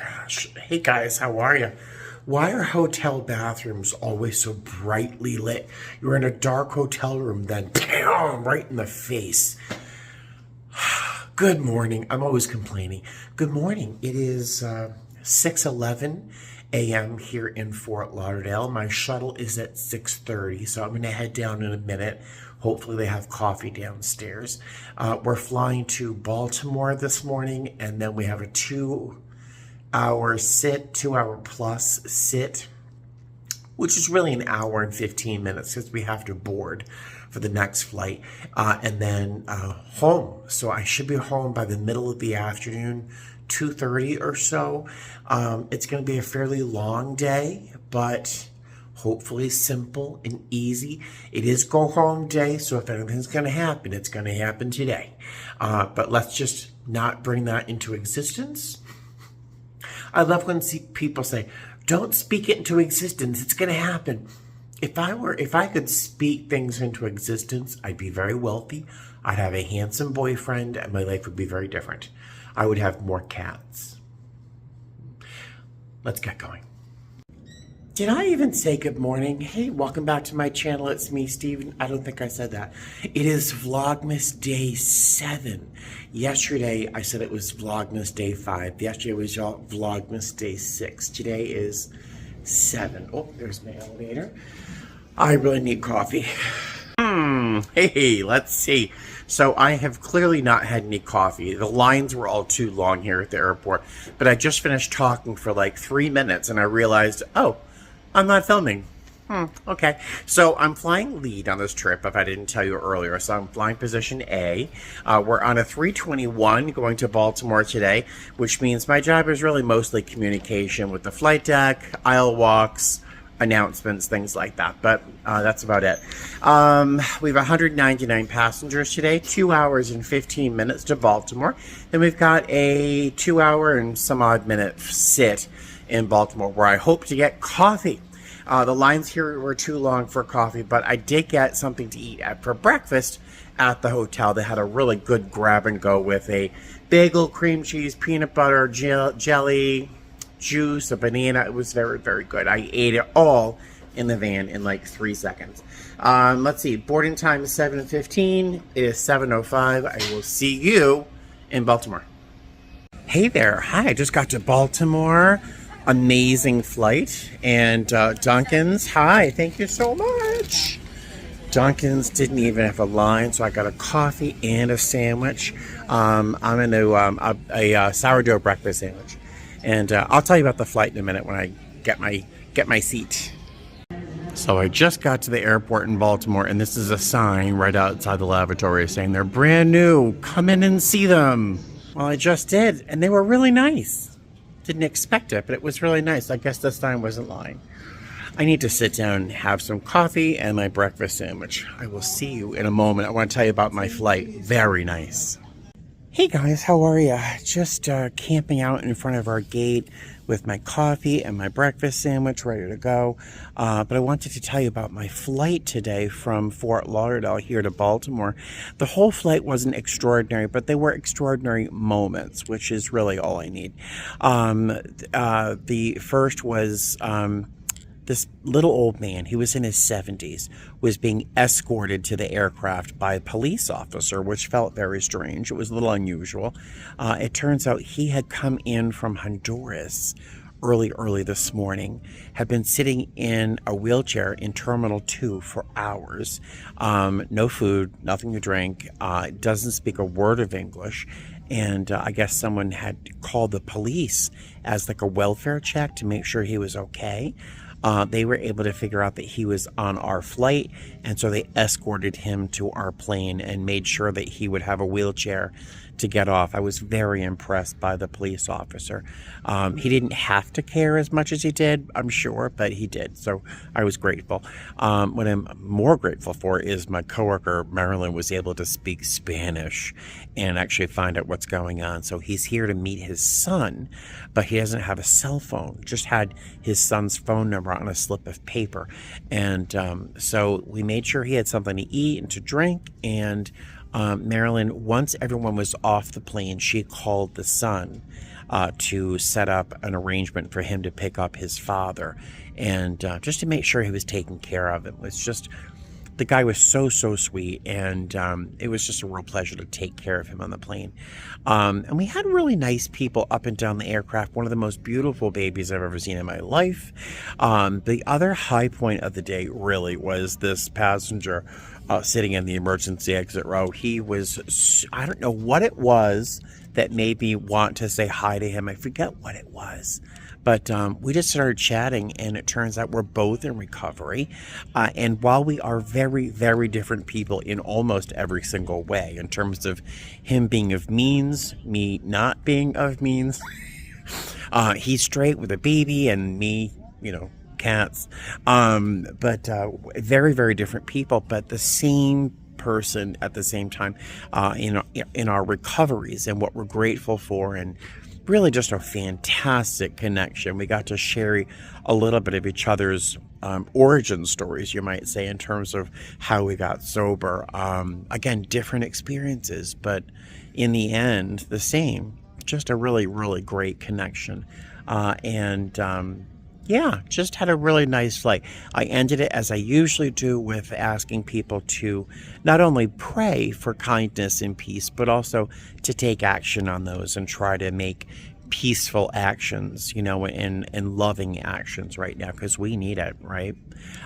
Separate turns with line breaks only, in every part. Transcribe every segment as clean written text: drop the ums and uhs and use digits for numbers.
Gosh, hey guys, how are you? Why are hotel bathrooms always so brightly lit? You're in a dark hotel room, then bam, right in the face. Good morning. I'm always complaining. Good morning. It is 6:11 a.m. here in Fort Lauderdale. My shuttle is at 6:30, so I'm going to head down in a minute. Hopefully they have coffee downstairs. We're flying to Baltimore this morning, and then we have a 2-hour sit, 2-hour plus sit, which is really an hour and 15 minutes because we have to board for the next flight, and then home. So I should be home by the middle of the afternoon, 2:30 or so. It's going to be a fairly long day, but hopefully simple and easy. It is go home day, so if anything's going to happen, it's going to happen today. But let's just not bring that into existence. I love when people say, don't speak it into existence, it's going to happen. If I could speak things into existence, I'd be very wealthy. I'd have a handsome boyfriend, and my life would be very different. I would have more cats. Let's get going. Did I even say good morning? Hey, welcome back to my channel. It's me, Steven. I don't think I said that. It is Vlogmas Day 7. Yesterday, I said it was Vlogmas Day 5. Yesterday was Vlogmas Day 6. Today is 7. Oh, there's my elevator. I really need coffee. Hey, let's see. So I have clearly not had any coffee. The lines were all too long here at the airport. But I just finished talking for like 3 minutes and I realized, oh, I'm not filming. Okay. So I'm flying lead on this trip, if I didn't tell you earlier. So I'm flying position A. We're on a 321 going to Baltimore today, which means my job is really mostly communication with the flight deck, aisle walks, announcements, things like that. But that's about it. We have 199 passengers today, 2 hours and 15 minutes to Baltimore. Then we've got a 2-hour and some odd minute sit in Baltimore where I hope to get coffee. The lines here were too long for coffee, but I did get something to eat for breakfast at the hotel. They had a really good grab and go with a bagel, cream cheese, peanut butter, jelly, juice, a banana. It was very, very good. I ate it all in the van in like 3 seconds. Let's see. Boarding time is 7:15. It is 7:05. I will see you in Baltimore. Hey there. Hi. I just got to Baltimore. Amazing flight. And Dunkin's. Hi. Thank you so much. Dunkin's didn't even have a line, so I got a coffee and a sandwich. I'm into a sourdough breakfast sandwich. And I'll tell you about the flight in a minute when I get my seat. So I just got to the airport in Baltimore, and this is a sign right outside the lavatory saying they're brand new. Come in and see them. Well, I just did, and they were really nice. Didn't expect it, but it was really nice. I guess this time wasn't lying. I need to sit down and have some coffee and my breakfast sandwich. I will see you in a moment. I want to tell you about my flight. Very nice. Hey guys, how are ya? Just camping out in front of our gate with my coffee and my breakfast sandwich ready to go. But I wanted to tell you about my flight today from Fort Lauderdale here to Baltimore. The whole flight wasn't extraordinary, but they were extraordinary moments, which is really all I need. The first was this little old man, he was in his 70s, was being escorted to the aircraft by a police officer, which felt very strange. It was a little unusual. It turns out he had come in from Honduras early this morning, had been sitting in a wheelchair in Terminal 2 for hours. No food, nothing to drink, doesn't speak a word of English. And I guess someone had called the police as like a welfare check to make sure he was okay. They were able to figure out that he was on our flight, and so they escorted him to our plane and made sure that he would have a wheelchair to get off. I was very impressed by the police officer. He didn't have to care as much as he did, I'm sure, but he did, so I was grateful. What I'm more grateful for is my coworker, Marilyn, was able to speak Spanish and actually find out what's going on. So he's here to meet his son, but he doesn't have a cell phone, just had his son's phone number on a slip of paper. And so we made sure he had something to eat and to drink, and Marilyn, once everyone was off the plane, she called the son to set up an arrangement for him to pick up his father, and just to make sure he was taken care of. It was just, the guy was so sweet, and it was just a real pleasure to take care of him on the plane. And we had really nice people up and down the aircraft. One of the most beautiful babies I've ever seen in my life. The other high point of the day really was this passenger sitting in the emergency exit row. He was, I don't know what it was that made me want to say hi to him. I forget what it was. But we just started chatting, and it turns out we're both in recovery. And while we are very, very different people in almost every single way, in terms of him being of means, me not being of means, he's straight with a baby, and me, cats. But very, very different people, but the same person at the same time in our recoveries and what we're grateful for, and really just a fantastic connection. We got to share a little bit of each other's origin stories, you might say, in terms of how we got sober. Again, different experiences, but in the end, the same. Just a really, really great connection. Yeah, just had a really nice flight. I ended it, as I usually do, with asking people to not only pray for kindness and peace, but also to take action on those and try to make peaceful actions, and loving actions right now, because we need it, right?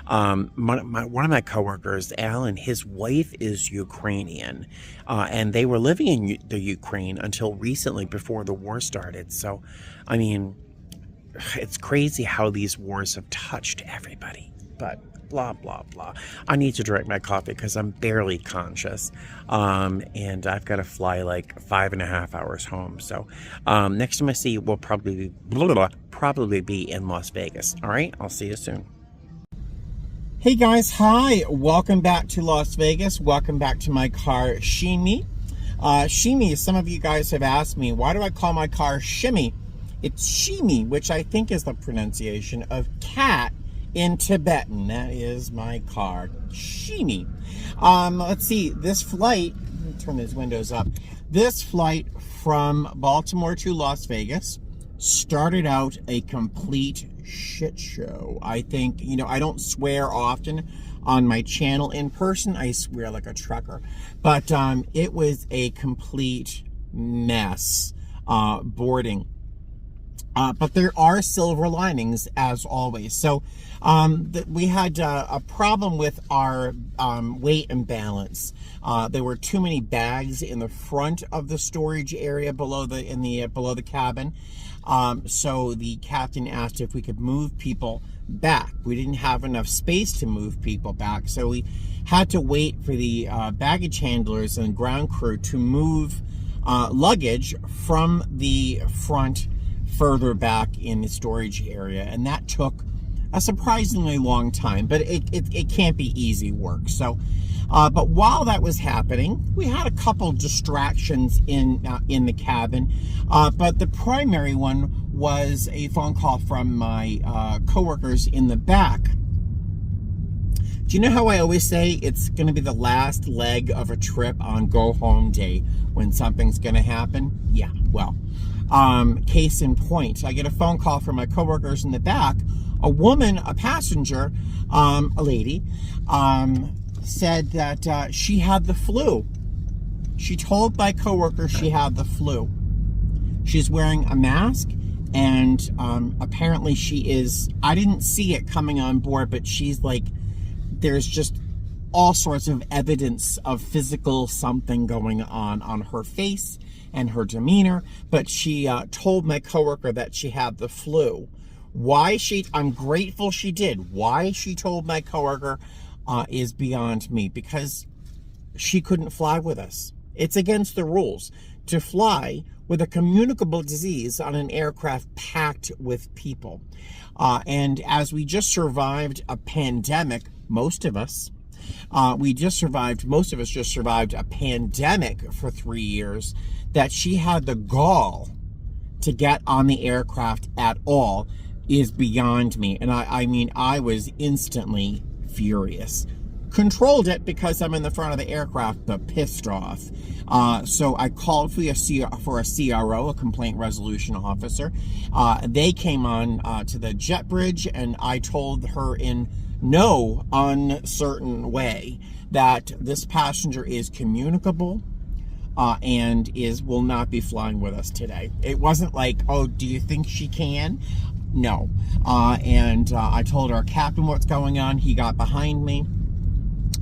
One of my coworkers, Alan, his wife is Ukrainian, and they were living in the Ukraine until recently, before the war started. So, I mean, it's crazy how these wars have touched everybody, but blah, blah, blah. I need to drink my coffee because I'm barely conscious, and I've got to fly like 5.5 hours home. So next time I see you, we'll probably be in Las Vegas. All right, I'll see you soon. Hey guys, hi. Welcome back to Las Vegas. Welcome back to my car, Shimmy. Shimmy, some of you guys have asked me, why do I call my car Shimmy? It's Shimi, which I think is the pronunciation of cat in Tibetan. That is my car, Shimi. Let's see, this flight, let me turn these windows up. This flight from Baltimore to Las Vegas started out a complete shit show. I think, I don't swear often on my channel in person. I swear like a trucker. But it was a complete mess boarding. But there are silver linings, as always. So we had a problem with our weight imbalance. There were too many bags in the front of the storage area below the cabin. So the captain asked if we could move people back. We didn't have enough space to move people back, so we had to wait for the baggage handlers and ground crew to move luggage from the front further back in the storage area, and that took a surprisingly long time, but it can't be easy work. So but while that was happening, we had a couple distractions in the cabin, but the primary one was a phone call from my coworkers in the back. Do you know how I always say it's going to be the last leg of a trip on go home day when something's going to happen? Yeah, well, case in point, I get a phone call from my coworkers in the back. A woman, a passenger, a lady, said that she had the flu. She told my coworker she had the flu. She's wearing a mask, and apparently she is, I didn't see it coming on board, but she's like, there's just all sorts of evidence of physical something going on her face and her demeanor, but she told my coworker that she had the flu. I'm grateful she did. Why she told my coworker is beyond me, because she couldn't fly with us. It's against the rules to fly with a communicable disease on an aircraft packed with people. And as we just survived a pandemic, most of us just survived a pandemic for 3 years, that she had the gall to get on the aircraft at all is beyond me. And I mean, I was instantly furious.
controlled it because I'm in the front of the aircraft, but pissed off. So I called for a CRO, a complaint resolution officer. They came on to the jet bridge, and I told her in no uncertain way that this passenger is communicable and will not be flying with us today. It wasn't like, oh, do you think she can? No. And I told our captain what's going on. He got behind me,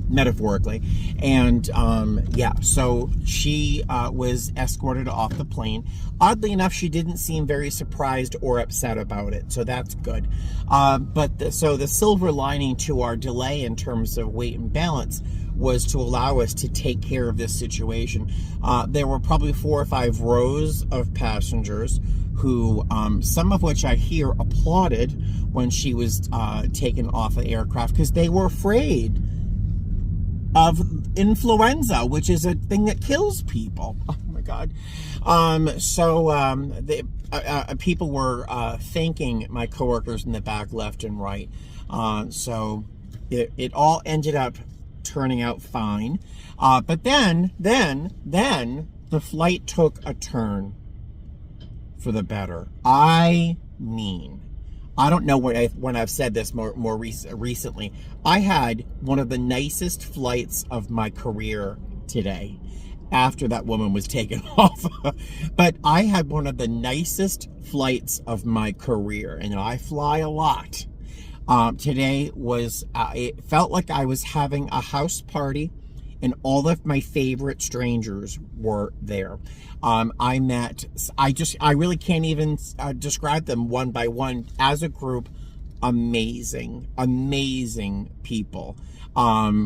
metaphorically, and yeah, so she was escorted off the plane. Oddly enough, she didn't seem very surprised or upset about it, so that's good. So the silver lining to our delay in terms of weight and balance was to allow us to take care of this situation. There were probably 4 or 5 rows of passengers who, some of which I hear applauded when she was taken off the aircraft because they were afraid of influenza, which is a thing that kills people. Oh my God. People were thanking my coworkers in the back, left and right. So it all ended up turning out fine. But then the flight took a turn for the better. I don't know when I've said this more recently. I had one of the nicest flights of my career today after that woman was taken off. But I had one of the nicest flights of my career, and I fly a lot. Today was, it felt like I was having a house party, and all of my favorite strangers were there. I really can't even describe them one by one. As a group, amazing people.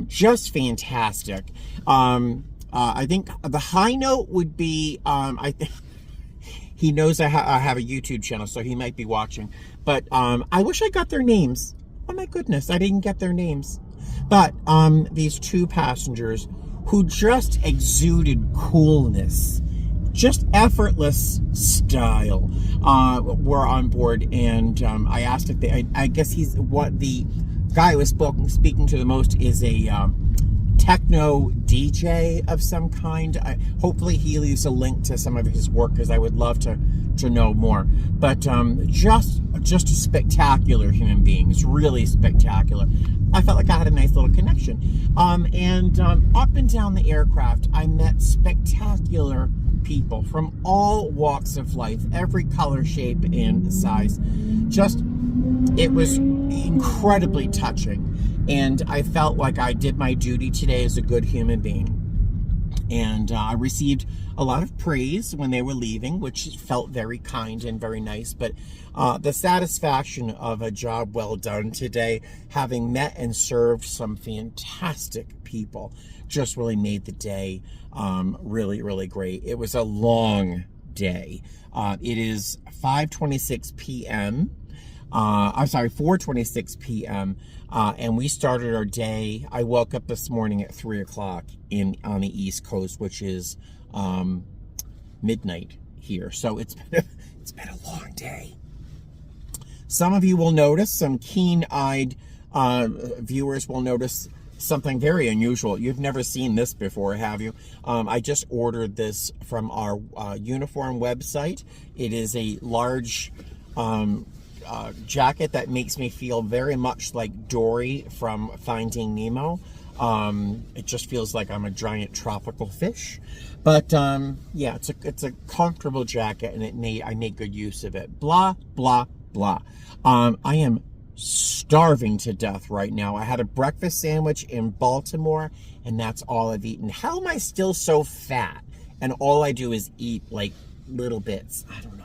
Just fantastic. I think the high note would be, I think he knows I have a YouTube channel, so he might be watching. But I wish I got their names. Oh my goodness, I didn't get their names. But these 2 passengers who just exuded coolness, just effortless style, were on board. And I asked if I guess what the guy who was speaking to the most is a techno DJ of some kind. Hopefully he leaves a link to some of his work, because I would love to know more. But just spectacular human beings, really spectacular. I felt like I had a nice little connection. And up and down the aircraft, I met spectacular people from all walks of life, every color, shape, and size. It was incredibly touching. And I felt like I did my duty today as a good human being. And I received a lot of praise when they were leaving, which felt very kind and very nice. But the satisfaction of a job well done today, having met and served some fantastic people, just really made the day really, really great. It was a long day. It is 5:26 p.m. I'm sorry, 4:26 p.m. And we started our day. I woke up this morning at 3 o'clock on the East Coast, which is midnight here. So it's been a long day. Some of you will notice, some keen-eyed viewers will notice something very unusual. You've never seen this before, have you? I just ordered this from our uniform website. It is a large jacket that makes me feel very much like Dory from Finding Nemo. It just feels like I'm a giant tropical fish. But yeah, it's a comfortable jacket, and I made good use of it. Blah, blah, blah. I am starving to death right now. I had a breakfast sandwich in Baltimore, and that's all I've eaten. How am I still so fat? And all I do is eat like little bits. I don't know.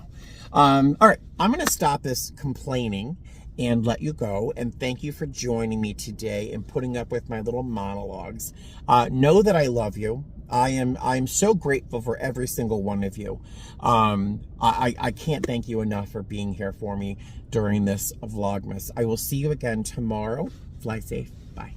All right, I'm going to stop this complaining and let you go. And thank you for joining me today and putting up with my little monologues. Know that I love you. I'm so grateful for every single one of you. I can't thank you enough for being here for me during this Vlogmas. I will see you again tomorrow. Fly safe. Bye.